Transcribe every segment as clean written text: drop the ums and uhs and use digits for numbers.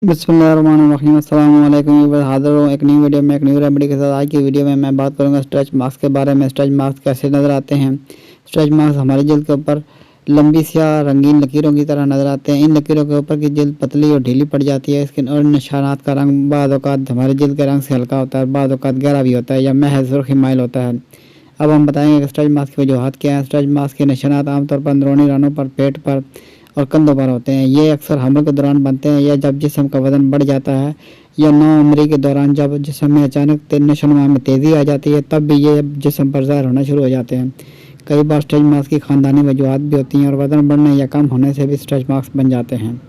बिस्मिल्लाहिर्रहमानिर्रहीम अस्सलाम वालेकुम। हाज़िर हूँ एक नई वीडियो में एक न्यू रेमेडी के साथ। आज की वीडियो में मैं बात करूँगा स्ट्रेच मार्क्स के बारे में। स्ट्रेच मार्क्स कैसे नज़र आते हैं। स्ट्रेच मार्क्स हमारी जल्द के ऊपर लंबी स्याह रंगीन लकीरों की तरह नज़र आते हैं। इन लकीरों के ऊपर की जल्द पतली और ढीली पड़ जाती है। स्किन और निशानात का रंग बाज़ औक़ात हमारी जल्द के रंग से हल्का होता है, बाज़ औक़ात गहरा भी होता है या महज सुर्ख़ी माइल होता है। अब हम बताएंगे कि स्ट्रेच मार्क्स की वजूहात क्या हैं। स्ट्रेच मार्क्स के निशानात आमतौर पर अंदरूनी रानों पर, पेट पर और कंधों पर होते हैं। ये अक्सर हमल के दौरान बनते हैं या जब जिस्म का वज़न बढ़ जाता है या नौउम्री के दौरान जब जिस्म में अचानक नशोनुमा में तेज़ी आ जाती है, तब भी ये जिस्म पर ज़ाहिर होना शुरू हो जाते हैं। कई बार स्ट्रेच मार्क्स की ख़ानदानी वजूहात भी होती हैं और वज़न बढ़ने या कम होने से भी स्ट्रेच मार्क्स बन जाते हैं।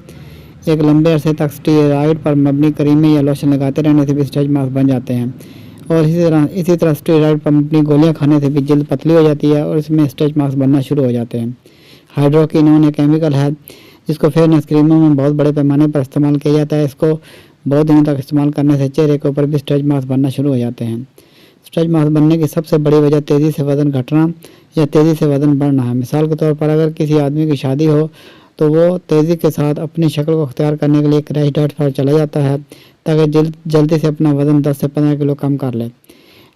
एक लंबे अरसे तक स्टेरॉइड पर मबनी क्रीमें या लोशन लगाते रहने से भी स्ट्रेच मार्क्स बन जाते हैं। और इसी तरह स्टेरॉइड पर मबनी गोलियाँ खाने से भी जल्द पतली हो जाती है और इसमें स्ट्रेच मार्क्स बनना शुरू हो जाते हैं। हाइड्रोक्विनोन एक केमिकल है जिसको फेयरनेस क्रीमों में बहुत बड़े पैमाने पर इस्तेमाल किया जाता है। इसको बहुत दिनों तक इस्तेमाल करने से चेहरे के ऊपर भी स्ट्रेच मार्क्स बनना शुरू हो जाते हैं। स्ट्रेच मार्क्स बनने की सबसे बड़ी वजह तेज़ी से वज़न घटना या तेज़ी से वज़न बढ़ना है। मिसाल के तौर पर अगर किसी आदमी की शादी हो तो वो तेज़ी के साथ अपनी शक्ल को अख्तियार करने के लिए क्रैश डाइट पर चला जाता है ताकि जल्दी से अपना वज़न 10 से 15 किलो कम कर ले।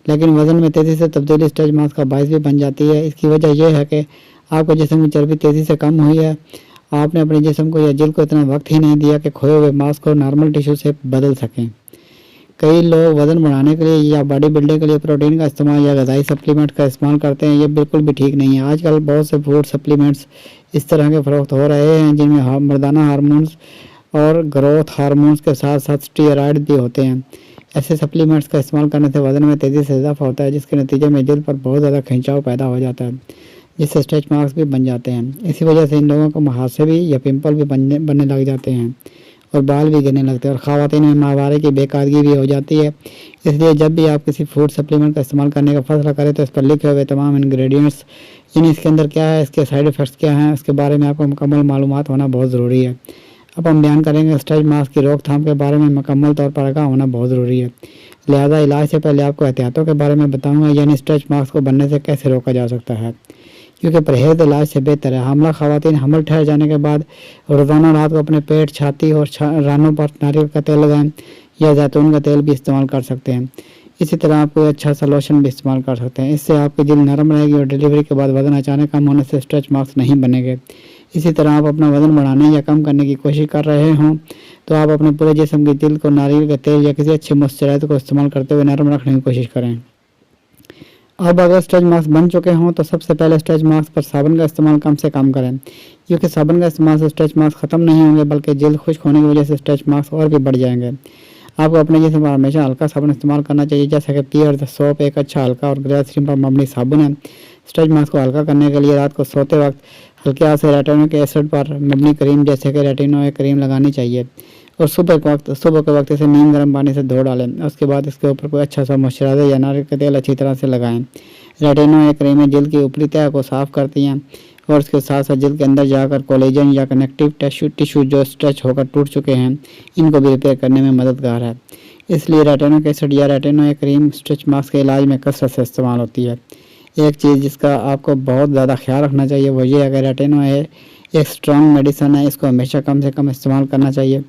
लेकिन वज़न में तेज़ी से तब्दीली स्ट्रेच मार्क्स का बायस भी बन जाती है। इसकी वजह यह है कि आपके जिस्म की चर्बी तेज़ी से कम हुई है। आपने अपने जिस्म को या जल्द को इतना वक्त ही नहीं दिया कि खोए हुए मांस को नॉर्मल टिश्यू से बदल सकें। कई लोग वज़न बढ़ाने के लिए या बॉडी बिल्डिंग के लिए प्रोटीन का इस्तेमाल या ग़िज़ाई सप्लीमेंट का इस्तेमाल करते हैं। ये बिल्कुल भी ठीक नहीं है। आजकल बहुत से फूड सप्लीमेंट्स इस तरह के फ़रोख्त हो रहे हैं जिनमें मर्दाना हार्मोन्स और ग्रोथ हार्मोन्स के साथ साथ स्टेरॉइड भी होते हैं। ऐसे सप्लीमेंट्स का इस्तेमाल करने से वज़न में तेज़ी से इजाफा होता है, जिसके नतीजे में जल्द पर बहुत ज़्यादा खिंचाव पैदा हो जाता है, जिससे स्ट्रेच मार्क्स भी बन जाते हैं। इसी वजह से इन लोगों को मुहासे भी या पिंपल भी बनने लग जाते हैं और बाल भी गिरने लगते हैं और ख़वातीन में माहवारे की बेकादगी भी हो जाती है। इसलिए जब भी आप किसी फूड सप्लीमेंट का इस्तेमाल करने का फैसला करें तो इस पर लिखे हुए तमाम इंग्रेडिएंट्स, यानी इसके अंदर क्या है, इसके साइड इफ़ेक्ट्स क्या हैं, इसके बारे में आपको मुकम्मल मालूमात होना बहुत ज़रूरी है। अब हम बयान करेंगे स्ट्रेच मार्क्स की रोकथाम के बारे में मुकम्मल तौर पर आगाह होना बहुत ज़रूरी है। लिहाजा इलाज से पहले आपको एहतियातों के बारे में बताऊँगा, यानी स्ट्रेच मार्क्स को बनने से कैसे रोका जा सकता है, क्योंकि परहेज़ इलाज से बेहतर है। हामला ख़वातीन हमल ठहर जाने के बाद रोज़ाना रात को अपने पेट, छाती और रानों पर नारियल का तेल लगाएं या जैतून का तेल भी इस्तेमाल कर सकते हैं। इसी तरह आप कोई अच्छा सा लोशन भी इस्तेमाल कर सकते हैं। इससे आपकी जल्द नरम रहेगी और डिलीवरी के बाद वज़न अचानक कम होने से स्ट्रेच मार्क्स नहीं बनेंगे। इसी तरह आप अपना वज़न बढ़ाने या कम करने की कोशिश कर रहे हों तो आप अपने पूरे जिस्म की जल्द को नारियल के तेल या किसी अच्छे मॉइस्चराइज़र को इस्तेमाल करते हुए नरम रखने की कोशिश करें। अब अगर स्ट्रेच मार्क्स बन चुके हों तो सबसे पहले स्ट्रेच मार्क्स पर साबुन का इस्तेमाल कम से कम करें, क्योंकि साबुन का इस्तेमाल से स्ट्रेच मार्क्स ख़त्म नहीं होंगे बल्कि जल्द खुश्क होने की वजह से स्ट्रेच मार्क्स और भी बढ़ जाएंगे। आपको अपने जिस्म पर हमेशा हल्का साबुन इस्तेमाल करना चाहिए, जैसा कि पियर द सोप एक अच्छा हल्का और ग्लिसरीन पर मबनी साबुन है। स्ट्रेच मार्क्स को हल्का करने के लिए रात को सोते वक्त हल्के हाथ से रेटिनोइक एसिड पर मबनी क्रीम जैसे कि रेटिनोइक क्रीम लगानी चाहिए और सुबह के वक्त इसे नीम गर्म पानी से धो डालें। उसके बाद इसके ऊपर कोई अच्छा सा मॉइस्चराइज़र या नारियल का तेल अच्छी तरह से लगाएं। रेटिनोइक क्रीमें जल्द की ऊपरी तह को साफ़ करती हैं और इसके साथ साथ जल्द के अंदर जाकर कोलेजन या कनेक्टिव टिश्यू जो स्ट्रेच होकर टूट चुके हैं, इनको भी रिपेयर करने में मददगार है। इसलिए रेटिनोइक एसिड या रेटिनोइक क्रीम स्ट्रेच मार्क्स के इलाज में कसरत से इस्तेमाल होती है। एक चीज़ जिसका आपको बहुत ज़्यादा ख्याल रखना चाहिए वो ये है कि रेटिनोइक एक स्ट्रॉन्ग मेडिसन है। इसको हमेशा कम से कम इस्तेमाल करना चाहिए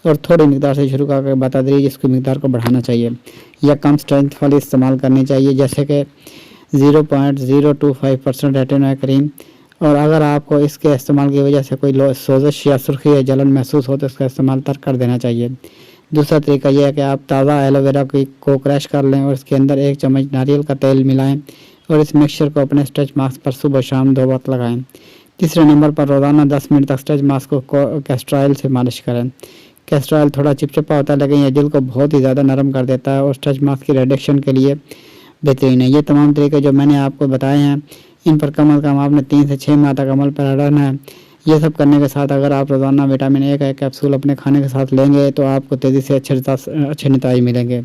और थोड़ी मिकदार से शुरू करके बतदरीज इसकी मिकदार को बढ़ाना चाहिए या कम स्ट्रेंथ वाली इस्तेमाल करनी चाहिए, जैसे कि 0.025% रेटिनोइक क्रीम। और अगर आपको इसके इस्तेमाल की वजह से कोई सोजिश या सुर्खी या जलन महसूस हो तो इसका इस्तेमाल तर्क कर देना चाहिए। दूसरा तरीका यह है कि आप ताज़ा एलोवेरा को क्रश कर लें और इसके अंदर 1 चम्मच नारियल का तेल मिलाएं और इस मिक्सचर को अपने स्ट्रेच मार्क्स पर सुबह शाम 2 वक्त लगाएं। तीसरे नंबर पर रोज़ाना 10 मिनट तक स्ट्रेच मार्क्स को कैस्टर ऑयल से मालिश करें। कैस्टर ऑयल थोड़ा चिपचिपा होता है लेकिन यह जल्द को बहुत ही ज़्यादा नरम कर देता है और स्ट्रेच मार्क्स की रिडक्शन के लिए बेहतरीन है। ये तमाम तरीके जो मैंने आपको बताए हैं, इन पर कम अज़ कम आपने 3 से 6 माह तक अमल पर रहना है। ये सब करने के साथ अगर आप रोज़ाना विटामिन ए का एक कैप्सूल अपने खाने के साथ लेंगे तो आपको तेज़ी से अच्छे नतीजे मिलेंगे।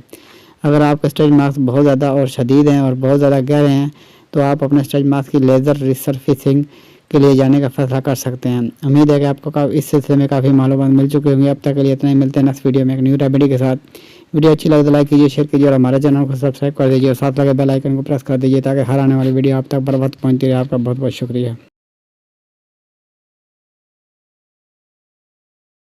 अगर आपके स्ट्रेच मार्क्स बहुत ज़्यादा और शदीद हैं और बहुत ज़्यादा गहरे हैं तो आप अपने स्ट्रेच मार्क्स की लेज़र रिसर्फेसिंग के लिए जाने का फैसला कर सकते हैं। उम्मीद है कि आपको इस सिलसिले में काफ़ी मालूमात मिल चुकी होंगी। अब तक के लिए इतना ही, मिलते हैं नेक्स्ट वीडियो में एक न्यू रेमेडी के साथ। वीडियो अच्छी लगे तो लाइक कीजिए, शेयर कीजिए और हमारे चैनल को सब्सक्राइब कर दीजिए और साथ लगे बेल आइकन को प्रेस कर दीजिए ताकि हर आने वाली वीडियो आप तक बर वक्त पहुँचती रहे। आपका बहुत बहुत शुक्रिया।